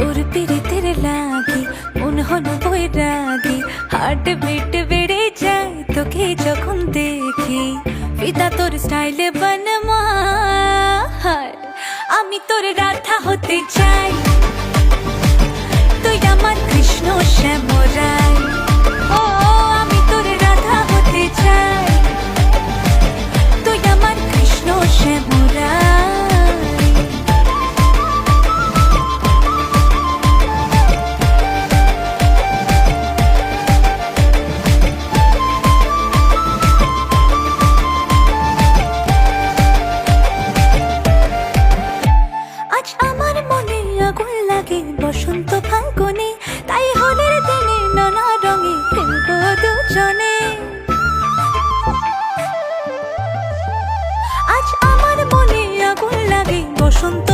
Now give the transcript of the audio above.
তোর পীড়িতের লাগি মন হলো বৈরাগী, হার্ট বিট বেড়ে যায় তোকে যখন দেখি। ফিদা তোর স্টাইলে বনমা, আমি তোর রাধা হতে চাই। তুই আমার কৃষ্ণ শ্যামরাই, ও আমি তোর রাধা হতে চাই। তুই আমার কৃষ্ণ শ্যামরাই। আজ আমার মনে আগুন লাগে বসন্ত ফাল্গুনে, তাই হোলির দিনে নানা রঙে খেলবো দুজনে। আজ আমার মনে আগুন লাগে বসন্ত